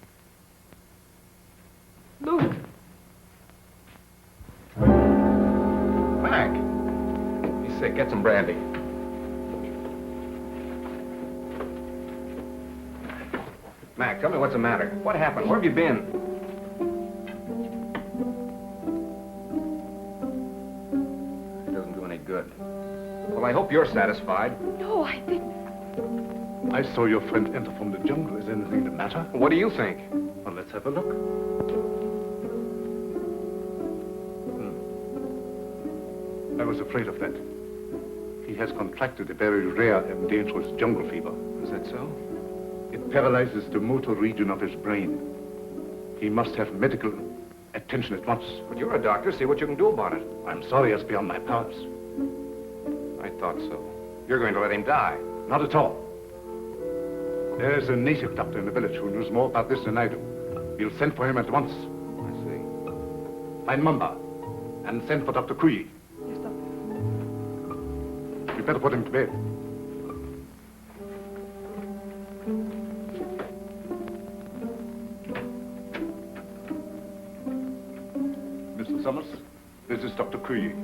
Look. Mac! He's sick. Get some brandy. Mac, tell me what's the matter. What happened? Where have you been? It doesn't do any good. Well, I hope you're satisfied. No, I didn't. I saw your friend enter from the jungle. Is anything the matter? What do you think? Well, let's have a look. I was afraid of that. He has contracted a very rare and dangerous jungle fever. Is that so? It paralyzes the motor region of his brain. He must have medical attention at once. But you're a doctor. See what you can do about it. I'm sorry, it's beyond my powers. I thought so. You're going to let him die. Not at all. There's a native doctor in the village who knows more about this than I do. We'll send for him at once. I see. Find Mamba and send for Dr. Kuyi. Yes, doctor. You better put him to bed. Mr. Summers, this is Dr. Kuyi.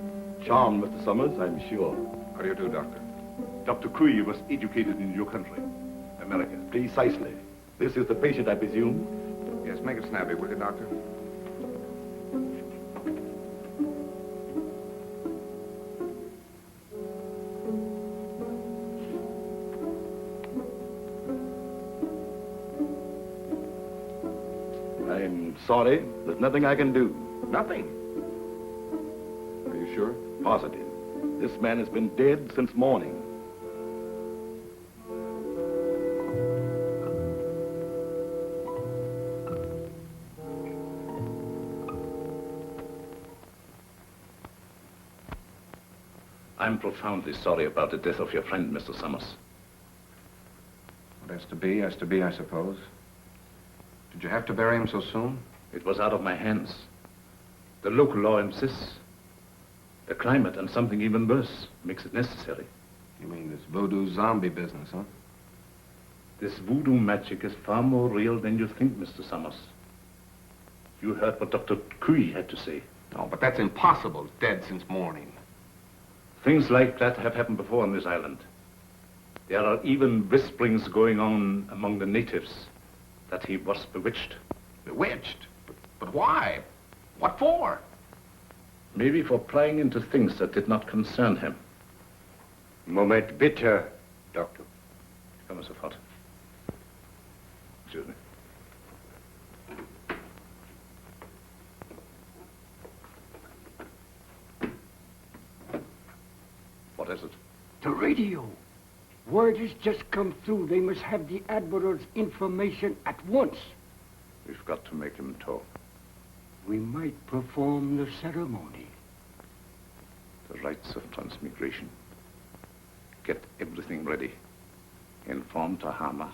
Charmed, Mr. Summers, I'm sure. How do you do, Doctor? Dr. Kuyi was educated in your country, America. Precisely. This is the patient, I presume? Yes, make it snappy, will you, Doctor? sorry. There's nothing I can do. Nothing. Are you sure? Positive. This man has been dead since morning. I'm profoundly sorry about the death of your friend, Mr. Summers. What has to be, I suppose. Did you have to bury him so soon? It was out of my hands. The local law insists. The climate and something even worse makes it necessary. You mean this voodoo zombie business, huh? This voodoo magic is far more real than you think, Mr. Summers. You heard what Dr. Cui had to say. Oh, but that's impossible. He's dead since morning. Things like that have happened before on this island. There are even whisperings going on among the natives that he was bewitched. Bewitched? But why? What for? Maybe for prying into things that did not concern him. Moment bitte, Doctor. Come, Mr. Fott. Excuse me. What is it? The radio. Word has just come through. They must have the Admiral's information at once. We've got to make him talk. We might perform the ceremony. The rites of transmigration. Get everything ready. Inform Tahama.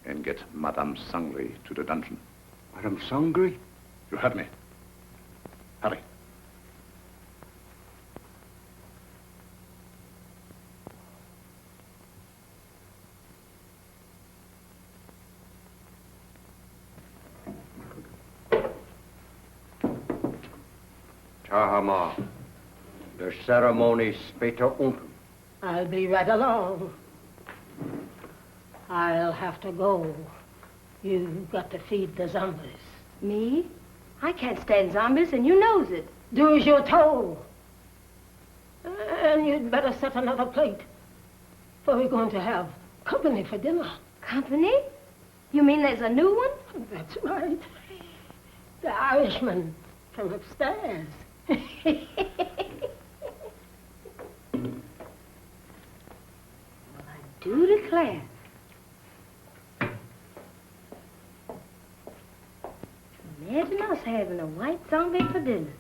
And get Madame Sangre to the dungeon. Madame Sangre? You heard me. Hurry. Tahama, the ceremony später unten. I'll be right along. I'll have to go. You've got to feed the zombies. Me? I can't stand zombies, and you knows it. Do as you're told. And you'd better set another plate, for we're going to have company for dinner. Company? You mean there's a new one? That's right. The Irishman from upstairs. Well, I do declare. Imagine us having a white zombie for dinner.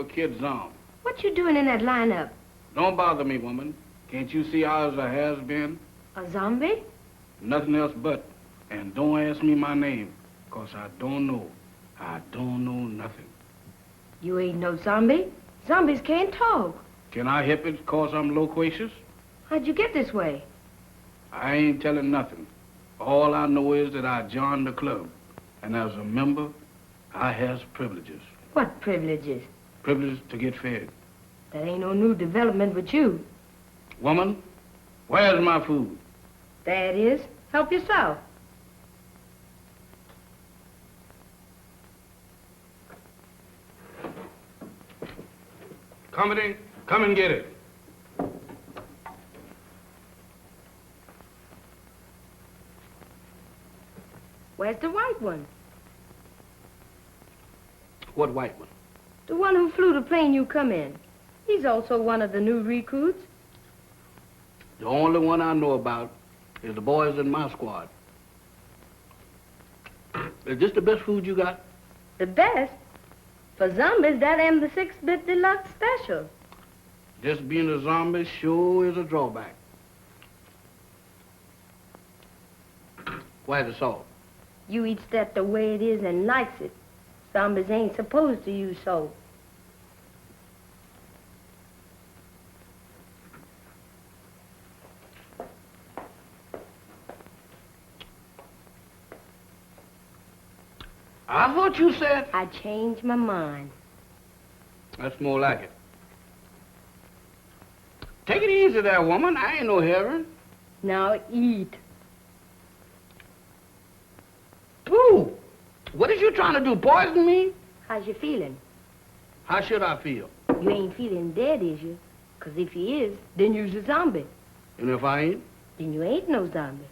Kid Zom. What you doing in that lineup? Don't bother me, woman. Can't you see ours a has-been? A zombie? Nothing else but. And don't ask me my name, 'cause I don't know. I don't know nothing. You ain't no zombie. Zombies can't talk. Can I help it 'cause I'm loquacious? How'd you get this way? I ain't telling nothing. All I know is that I joined the club. And as a member, I has privileges. What privileges? Privilege to get fed. That ain't no new development with you. Woman, where's my food? There it is. Help yourself. Company, come and get it. Where's the white one? What white one? The one who flew the plane you come in. He's also one of the new recruits. The only one I know about is the boys in my squad. Is this the best food you got? The best? For zombies, that am the 6-bit deluxe special. Just being a zombie sure is a drawback. Where's the salt? You eats that the way it is and likes it. Zombies ain't supposed to use salt. I thought you said... I changed my mind. That's more like it. Take it easy there, woman. I ain't no heron. Now eat. Pooh! What is you trying to do, poison me? How's you feeling? How should I feel? You ain't feeling dead, is you? 'Cause if you is, then you's a zombie. And if I ain't? Then you ain't no zombie.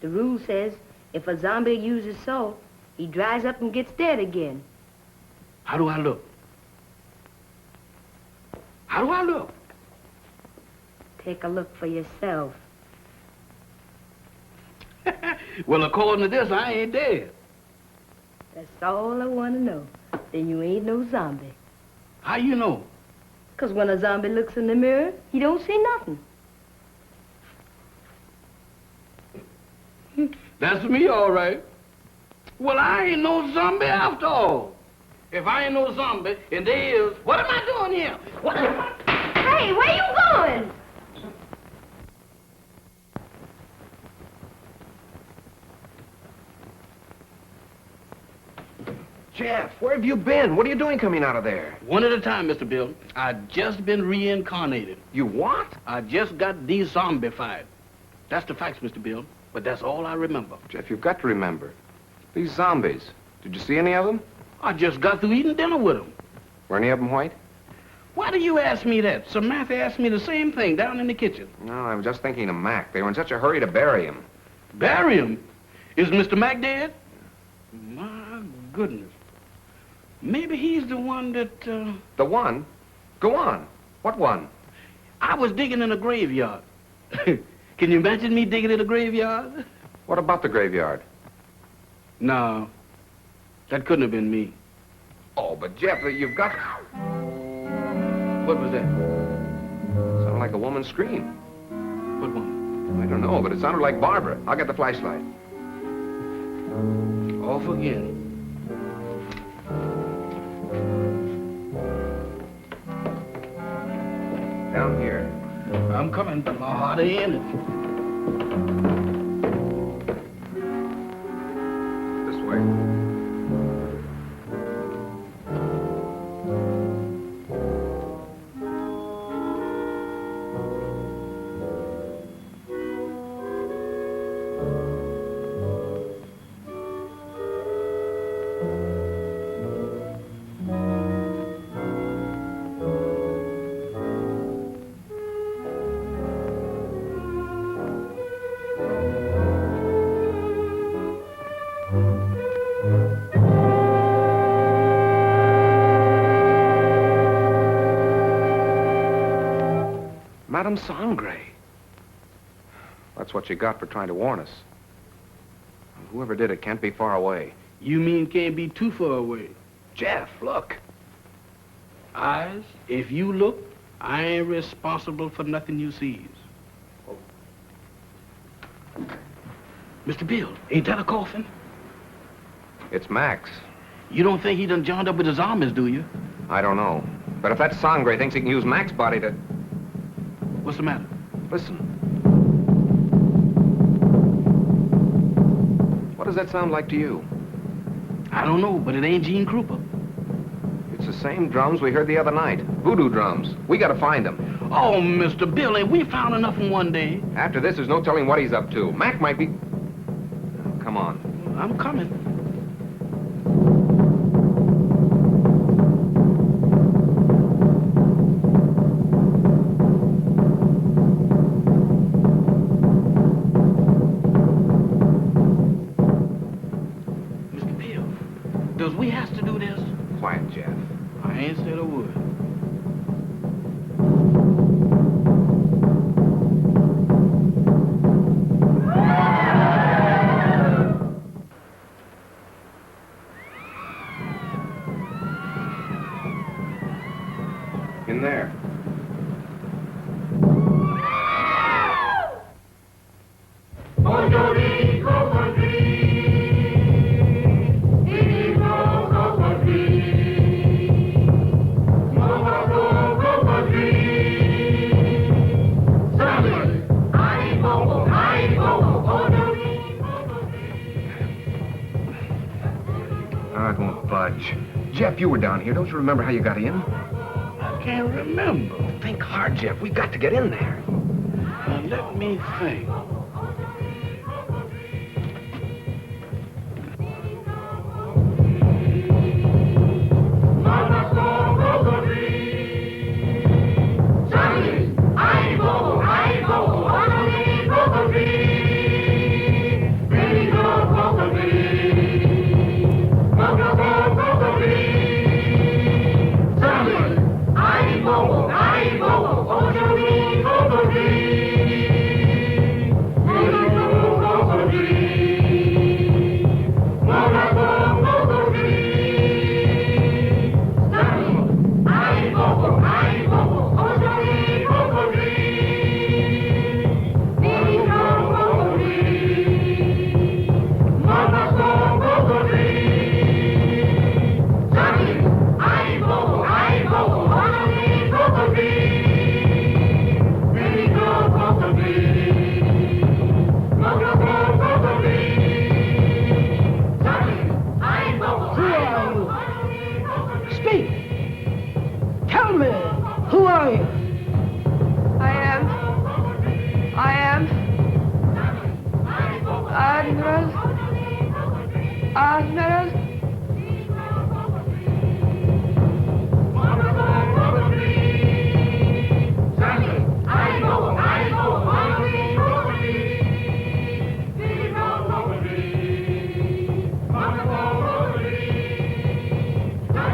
The rule says if a zombie uses salt, he dries up and gets dead again. How do I look? How do I look? Take a look for yourself. Well, according to this, I ain't dead. That's all I want to know. Then you ain't no zombie. How you know? 'Cause when a zombie looks in the mirror, he don't see nothing. That's me, all right. Well, I ain't no zombie after all. If I ain't no zombie, and there is, what am I doing here? What am I... Hey, where you going? Jeff, where have you been? What are you doing coming out of there? One at a time, Mr. Bill. I just been reincarnated. You what? I just got de-zombified. That's the facts, Mr. Bill. But that's all I remember. Jeff, you've got to remember. These zombies. Did you see any of them? I just got through eating dinner with them. Were any of them white? Why do you ask me that? Samantha asked me the same thing down in the kitchen. No, I was just thinking of Mac. They were in such a hurry to bury him. Bury him? Is Mr. Mac dead? My goodness. Maybe he's the one that, The one? Go on. What one? I was digging in a graveyard. Can you imagine me digging in a graveyard? What about the graveyard? No. That couldn't have been me. Oh, but Jeff, you've got... What was that? Sounded like a woman's scream. What one? I don't know, but it sounded like Barbara. I'll get the flashlight. Off again. Down here. I'm coming, but my heart ain't in it. This way. Madame Sangre. That's what you got for trying to warn us. Whoever did it can't be far away. You mean can't be too far away? Jeff, look. Eyes, if you look, I ain't responsible for nothing you sees. Mr. Bill, ain't that a coffin? It's Max. You don't think he done joined up with his armies, do you? I don't know. But if that Sangre thinks he can use Mac's body to... What's the matter? Listen. What does that sound like to you? I don't know, but it ain't Gene Krupa. It's the same drums we heard the other night. Voodoo drums. We gotta find them. Oh, Mr. Bill, ain't we found enough in one day? After this, there's no telling what he's up to. Mac might be... Come on. I'm coming. Mr. Bill, does we have to do this? Quiet, Jeff. I ain't said a word. In there. Oh, it won't budge. Jeff, you were down here. Don't you remember how you got in? I can't remember. Think hard, Jeff. We've got to get in there. Now, let me think.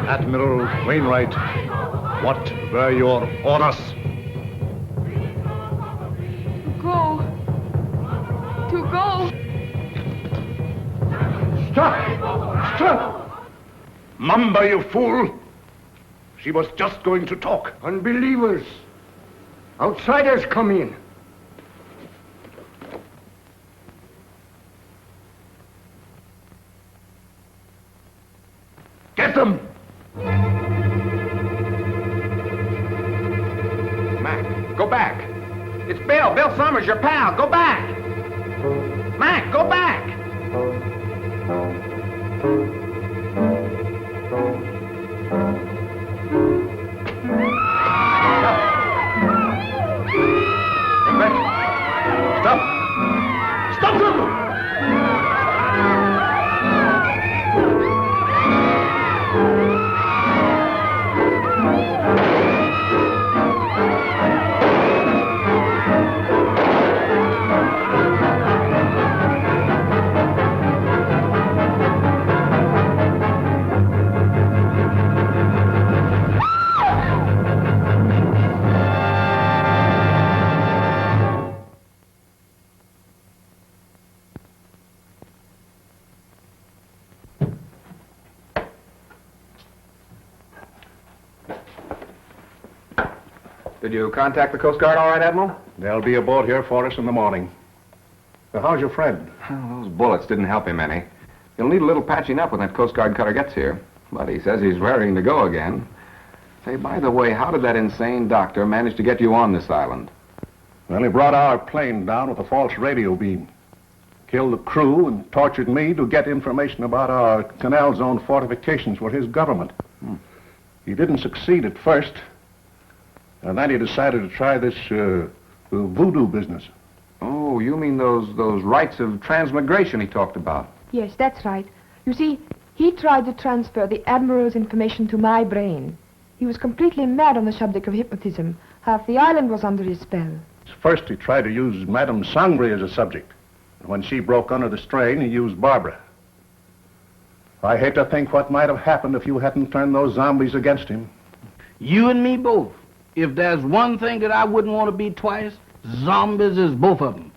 Admiral Wainwright, what were your orders? To go. Stop! Stop! Mamba, you fool! She was just going to talk. Unbelievers. Outsiders come in. Get them! Mac, go back. It's Bill. Bill Summers, your pal. Go back. Mac, go back. Stop! Stop them! Did you contact the Coast Guard all right, Admiral? They'll be aboard here for us in the morning. So how's your friend? Well, those bullets didn't help him any. He'll need a little patching up when that Coast Guard cutter gets here. But he says he's raring to go again. Say, by the way, how did that insane doctor manage to get you on this island? Well, he brought our plane down with a false radio beam. Killed the crew and tortured me to get information about our Canal Zone fortifications for his government. He didn't succeed at first. And then he decided to try this voodoo business. Oh, you mean those rites of transmigration he talked about? Yes, that's right. You see, he tried to transfer the Admiral's information to my brain. He was completely mad on the subject of hypnotism. Half the island was under his spell. First, he tried to use Madame Sangre as a subject. And when she broke under the strain, he used Barbara. I hate to think what might have happened if you hadn't turned those zombies against him. You and me both. If there's one thing that I wouldn't want to be twice, zombies is both of them.